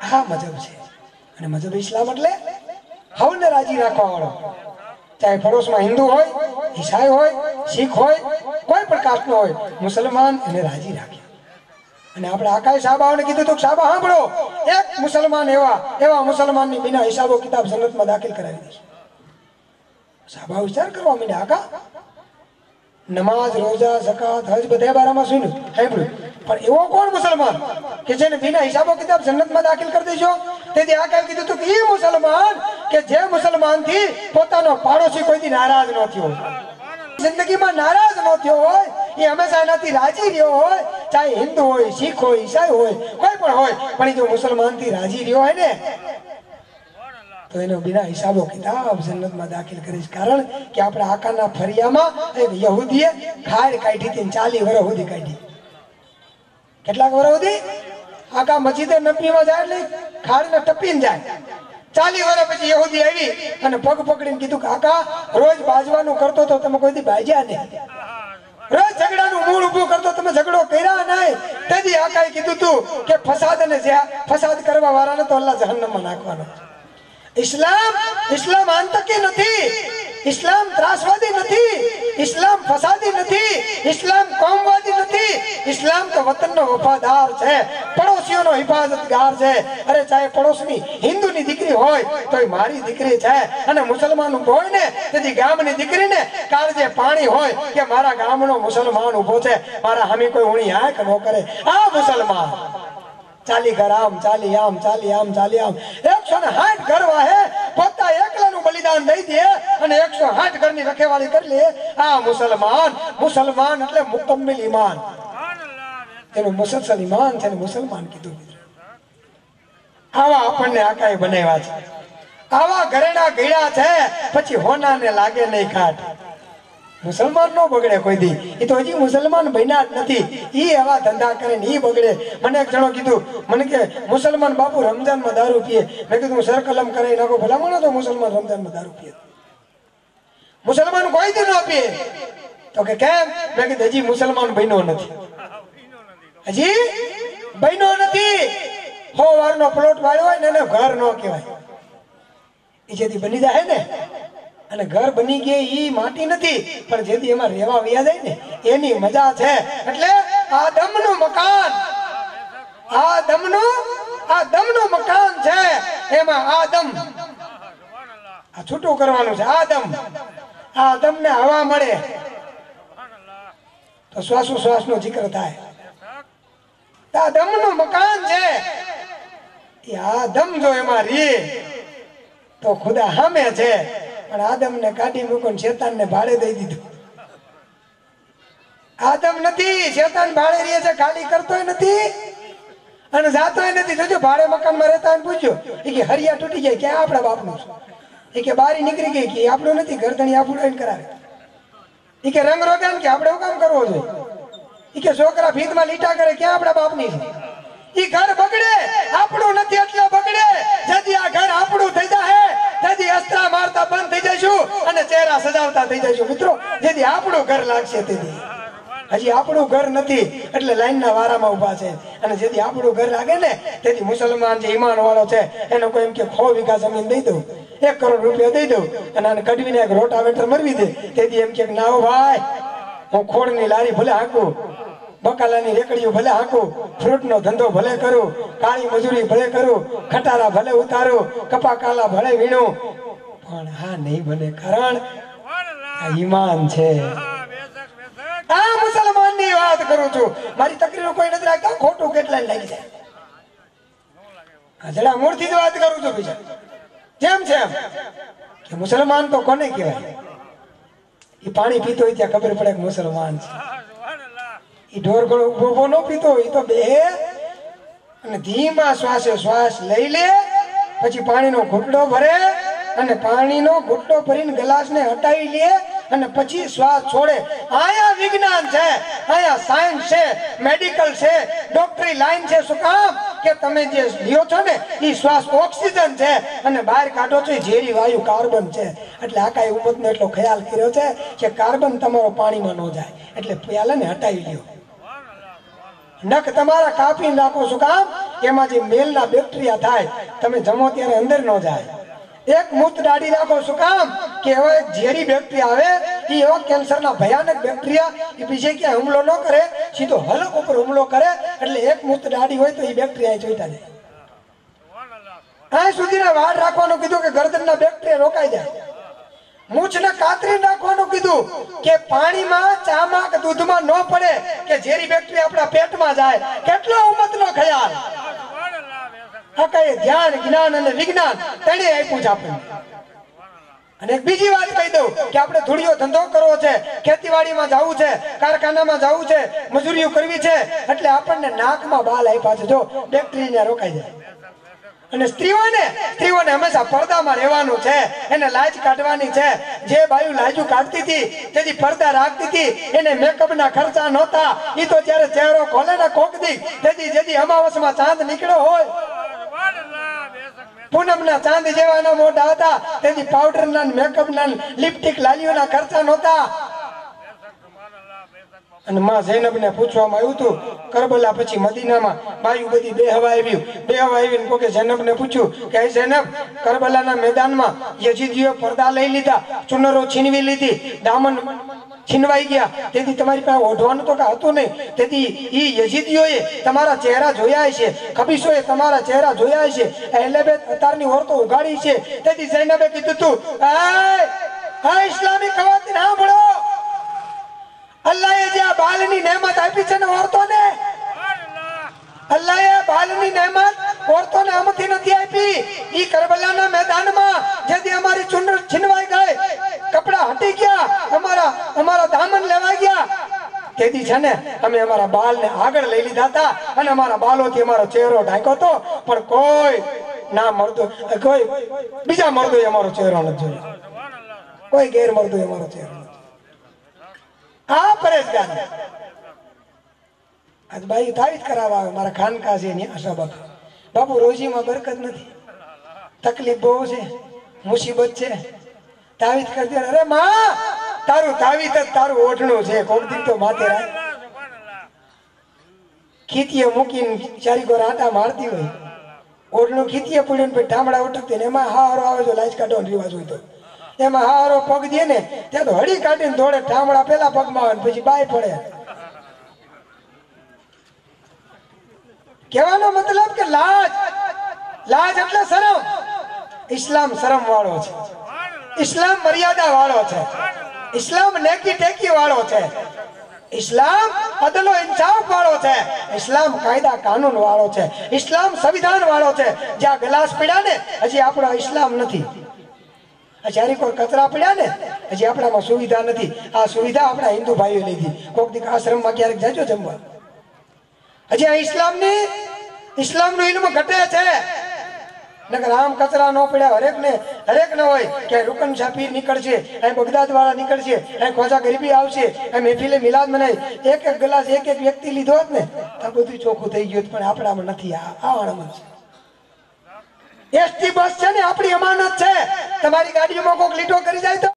આ મજહબ છે. અને મજહબ ઇસ્લામ એટલે હવને રાજી રાખવા વાળો. ચાહે પડોશમાં હિન્દુ હોય, ઈસાઈ હોય, શીખ હોય, કોઈ પણ કાસ્ટનો હોય, મુસલમાન એને રાજી રાખે. અને આપણે આકાએ સાહબાઓને કીધું તો સાહબા સાંભળો, એક મુસલમાન એવા મુસલમાનની બિના હિસાબો કિતાબ જન્નતમાં દાખલ કરાવી દેશે. સાહબા વિચાર કરવા માંડ્યા, આકા નમાજ, રોજા, ઝકાત, હજ બધા બારામાં સુન્યું સાંભળ્યું, પણ એવો કોણ મુસલમાન કે જેને બિના હિસાબો કિતાબ જન્નતમાં દાખલ કરી દેશો? તેથી આકાએ કીધું તો કે એ મુસલમાન કે જે મુસલમાનથી પોતાનો પાડોશી કોઈથી નારાજ ન થયો હોય, જિંદગીમાં નારાજ ન થયો હોય, એ હંમેશા એનાથી રાજી રહ્યો હોય, ચાહે હિન્દુ હોય, શીખ હોય, ઈસાઈ હોય, કોઈ પણ હોય, પણ એ જો મુસલમાનથી રાજી રહ્યો હોય ને તો એનો બિના હિસાબો કિતાબ જન્નતમાં દાખલ કરીશ. કારણ કે આપણા આકાના ફરિયામાં એક યહૂદીએ ખાડ કાઢી હતી, 40 વર્ષ સુધી કાઢી. કેટલાક વર્ષ સુધી? આકા મસ્જિદે નબીમાં જાય એટલે ખાડને ટપીને જાય. 40 વર્ષ પછી યહૂદી આવી અને પગ પકડીને કીધું કે આકા રોજ બાજવાનું કરતો તો તમે કોઈ દી બાજ્યા નહીં, રોજ ઝઘડાનું મૂળ ઊભું કરતો તમે ઝઘડો કર્યા નહીં. તેથી આકાએ કીધું તું કે ફસાદ કરવા વાળાને તો અલ્લાહ જહન્નમમાં નાખવાનો. ઇસ્લામ આતંકી નથી, ઇસ્લામ ત્રાસવાદી નથી, ઇસ્લામ ફસાદી નથી, ઇસ્લામ કોમવાદી નથી. ઇસ્લામ તો વતનનો વફાદાર છે, પડોશીઓનો હિફાજતગાર છે. અરે ચાહે પડોશની હિન્દુની દીકરી હોય તો એ મારી દીકરી છે, અને મુસલમાન હોય ને તેથી ગામની દીકરીને કાળજે પાણી હોય કે મારા ગામનો મુસલમાન ઉભો છે, મારા હામી કોઈ ઊણી આંખ ન કરે. આ મુસલમાન 40 ઘર આમ, 40 આમ, 40 આમ, 40 આમ, 160 ઘર વાહે પોતા એકલાનું બલિદાન દઈ દે અને 160 ઘરની રખેવાળી કરી લે. આ મુસલમાન એટલે મુકમ્મલ ઈમાન. એનું મુસલસલ ઈમાન છે ને મુસલમાન કીધું. આવા આપણને આકાએ બનાવ્યા છે, આવા ઘરેડા ગળ્યા છે, પછી હોનાને લાગે નહીં ખાટ. મુસલમાન નો બગડે કોઈ દી, એ તો હજી મુસલમાન બન્યા જ નથી, ઈ આવા ધંધા કરે ને ઈ બગડે. મને એક જણો કીધું, મને કે મુસલમાન બાપુ રમજાનમાં દારૂ પીએ. મેં કીધું સર કલમ કરાવી નાખો, ભલામણો તો મુસલમાન રમજાનમાં દારૂ પીએ. મુસલમાન કોઈ દી ન પીએ. તો કે કેમ? મેં કીધું હજી મુસલમાન બન્યો નથી, હજી બન્યો નથી. 100 વારનો પ્લોટ વાળ્યો હોય ને એને ઘર ન કહેવાય. એ જેથી બની જાય ને, અને ઘર બની ગયા ઈ માટી નથી, પણ જેથી એમાં રહેવા વ્યા જાય ને એની મજા છે. એટલે આદમનું મકાન, આદમનું મકાન છે, એમાં આદમ આ છૂટું કરવાનું છે. આદમને હવા મળે તો શ્વાસોશ્વાસનો જિક્ર થાય. આદમનું મકાન છે, એ આદમ જો એમાં રે તો ખુદા સામે છે. પણ આદમને કાઢી મૂકીને શેતાનને ભાડે દઈ દીધું. આદમ નથી, શેતાન ભાડે રહે છે, ખાલી કરતોય નથી અને જાતોય નથી. જોજો ભાડે મકાનમાં રહેતા હોય પૂછ્યો, એ કે હરિયા તૂટી જાય ક્યાં આપણા બાપનું છે? એ કે બારી નીકળી ગઈ કે આપણું નથી, ગરદણી આપણું કરાવે. એ કે રંગ રોગાન કે આપણે કામ કરવો જોઈએ. એ કે છોકરા ભીતમાં લીટા કરે ક્યાં આપણા બાપની છે? ઈ ઘર બગડે, આપણું નથી એટલે બગડે. જદી આ ઘર આપણું થઈ જાય, જદી અસ્ત્રા મારતા બંધ થઈ જઈશું અને ચહેરા સજાવતા થઈ જઈશું. મિત્રો, જેથી આપણું ઘર લાગશે તેથી. હજી આપણું ઘર નથી એટલે લાઈનના વારામાં ઉભા છે. અને જેથી આપણું ઘર લાગે ને તેથી મુસલમાન જે ઈમાન વાળો છે એનો કોઈ એમ કે 100 વીઘા જમીન દઈ દઉં, 1 કરોડ રૂપિયા દઈ દઉં અને આને કઢવીને એક રોટાવેટર મરવી દે. તેથી એમ કે ના હો ભાઈ, હું ખોળની લારી ભલે હાંકું, બકાલાની રેકડીઓ ભલે હાંકું, ફ્રૂટનો ધંધો ભલે કરું, કાળી મજૂરી ભલે કરું, ખટારા ભલે ઉતારું, કપા કાલા ભલે વીણું, પણ હા નહીં બને. કારણ આ ઈમાન છે. આ મુસલમાનની વાત કરું છું. મારી તકરીરો કોઈ નથી રાખતા, ખોટું કેટલા લાગી જાય. જરા મૂળથી જ વાત કરું છું બીજા. જેમ છે એમ કે મુસલમાન તો કોને કહેવાય? એ પાણી પીતો હોય ત્યાં ખબર પડે કે મુસલમાન છે. એ ઢોર ઘણો ઉભો ન પીતો હોય તો બે અને ધીમા શ્વાસે શ્વાસ લઈ લે, પછી પાણીનો ઘૂંટડો ભરે અને પાણીનો ઘૂંટડો ભરીને ગ્લાસને હટાવી લે અને પછી શ્વાસ છોડે. આયા વિજ્ઞાન છે, આયા સાયન્સ છે, મેડિકલ છે, ડોક્ટરી લાઈન છે. શું કામ? કે તમે જે લ્યો છો ને એ શ્વાસ ઓક્સિજન છે અને બહાર કાઢો છો એ ઝેરી વાયુ કાર્બન છે. એટલે આખા ઉમ્મતનો એટલો ખ્યાલ કર્યો છે કે કાર્બન તમારો પાણીમાં ન જાય, એટલે પ્યાલાને હટાવી લ્યો. નખ તમારા કાપીને રાખો. શું કામ? એમાં જે મેલના બેક્ટેરિયા થાય તમે જમો ત્યારે અંદર ન જાય એક મુઠ્ઠ દાઢી રાખો શું કામ કે એવો એક ઝેરી બેક્ટેરિયા આવે એ એવો કેન્સરના ભયાનક બેક્ટેરિયા એ બીજે ક્યાંય હુમલો ન કરે સીધો હલક ઉપર હુમલો કરે એટલે એક મુઠ્ઠ દાઢી હોય તો એ બેક્ટેરિયા જોઈતા જાય આ સુધીના વાળ રાખવાનું કીધું કે ગરદનના બેક્ટેરિયા રોકાઈ જાય મૂછને કાતરી નાખવાનું કીધું કે પાણીમાં ચામાં કે દૂધમાં ન પડે કે ઝેરી બેક્ટેરિયા આપણા પેટમાં જાય કેટલો ઉમ્મતનો ખ્યાલ આ કઈ ધ્યાન જ્ઞાન અને વિજ્ઞાન તેને આપ્યું છે આપણે અને એક બીજી વાત કહી દઉં કે આપણે ધૂળિયો ધંધો કરવો છે ખેતીવાડીમાં જવું છે કારખાનામાં જવું છે મજૂરીઓ કરવી છે એટલે આપણને નાકમાં બાલ આપ્યા છે જો બેક્ટેરિયા રોકાઈ જાય અને સ્ત્રીઓને હંમેશા પડદામાં રહેવાનું છે એને લાજ કાઢવાની છે જે બાયુ લાજુ કાઢતી હતી તેથી પડદા રાખતી હતી એને મેકઅપના ખર્ચા નહોતા ઈ તો જ્યારે ચહેરો ખોલે ને કોક દી તેથી જેથી અમાવસમાં ચાંદ નીકળ્યો હોય પૂનમના ચાંદ જેવાના મોઢા હતા તેથી પાવડરના મેકઅપના લિપસ્ટિક લાલીઓના ખર્ચા નહોતા અને માં ઝૈનબને પૂછવામાં આવ્યું હતું કરબલા પછી મદીનામાં બાયુ બધી બેહવા આવીને કોકે ઝૈનબને પૂછ્યું કે ઝૈનબ કરબલાના મેદાનમાં યજીદીઓ પડદા લઈ લીધા ચુનરો છીનવી લીધી દામન છીનવાઈ ગયા તેથી તમારી પાસે ઓઢવાનું તો કઈ હતું નહીં તેથી ઈ યજીદીઓએ તમારા ચહેરા જોયા છે ખબીસોએ તમારા ચહેરા જોયા છે અહેલેબેત અતારની ઓરતો ઉગાડી છે તેથી ઝૈનબે કીધું તું આ ઇસ્લામી ખવાતીન સાંભળો અલ્લાહે જે આ બાલની નેમત આપી છે ને ઓરતોને અલ્લાહે બાલની નેમત ઓરતોને આમથી નથી આપી ઈ કરબલાના મેદાનમાં જેથી અમારી ચુનર છીનવાઈ ગઈ કપડા હટી ગયા અમારા દામન લેવાઈ ગયા તેથી છે ને અમે અમારા બાલને આગળ લઈ લીધા હતા અને અમારા બાલોથી અમારો ચહેરો ઢાંક્યો હતો પણ કોઈ ના મરદો કોઈ બીજા મરદોએ અમારો ચહેરો નથી જોયો કોઈ ગેર મરદોએ અમારો ચહેરો આ પરેશગાર આજ ભાઈ તાવીજ કરાવવા આવે મારા ખાનકા છે એની આશા બાપુ રોજીમાં બરકત નથી તકલીફ બહુ છે મુસીબત છે તાવીજ કરી દે અરે માં તારું તાવીજ જ તારું ઓઢણું છે કોક દિન તો માથે રાખ ખીતીએ મૂકીને ચારી ગોર આટા મારતી હોય ઓઢણું ખીતીએ પડ્યું ને ઠામડા ઉટકતી ને એમાં હારો આવે જો લાજ કાઢવાનો રિવાજ હોય તો એમાં હારો પગ દે ને ત્યાં તો હળી કાઢીને દોડે ઠામડા પેલા પગમાં આવે પછી બાય પડે કહેવાનો મતલબ કે લાજ એટલે શરમ ઇસ્લામ શરમ વાળો છે ઇસ્લામ મર્યાદા વાળો છે ઇસ્લામ નેકી ટેકી વાળો છે ઇસ્લામ અદલો ઇન્સાફ વાળો છે ઇસ્લામ કાયદા કાનૂન વાળો છે ઇસ્લામ સંવિધાન વાળો છે જ્યાં ગ્લાસ પીડ્યા ને હજી આપણો ઇસ્લામ નથી હજારી કોઈ કચરા પડ્યા ને હજી આપણામાં સુવિધા નથી આ સુવિધા આપણા હિન્દુ ભાઈઓ લીધી કોક દીક આશ્રમમાં ક્યારેક જાજો જમવા હજી આ ઇસ્લામનું ઇલ્મ ઘટે છે નકર આમ કચરા ન પડ્યા હરેક ને હોય કે રૂકન શાહ પીર નીકળશે અહીં બગદાદ વાળા નીકળશે અહીં ખ્વાજા ગરીબી આવશે અહીં મહેફિલે મિલાદ મનાય એક ગ્લાસ એક વ્યક્તિ લીધો હોત ને તો બધું ચોખ્ખું થઈ ગયું પણ આપણામાં નથી આ વાળામાં છે એસટી બસ છે ને આપણી અમાનત છે તમારી ગાડીઓમાં કોઈક લીટો કરી જાય તો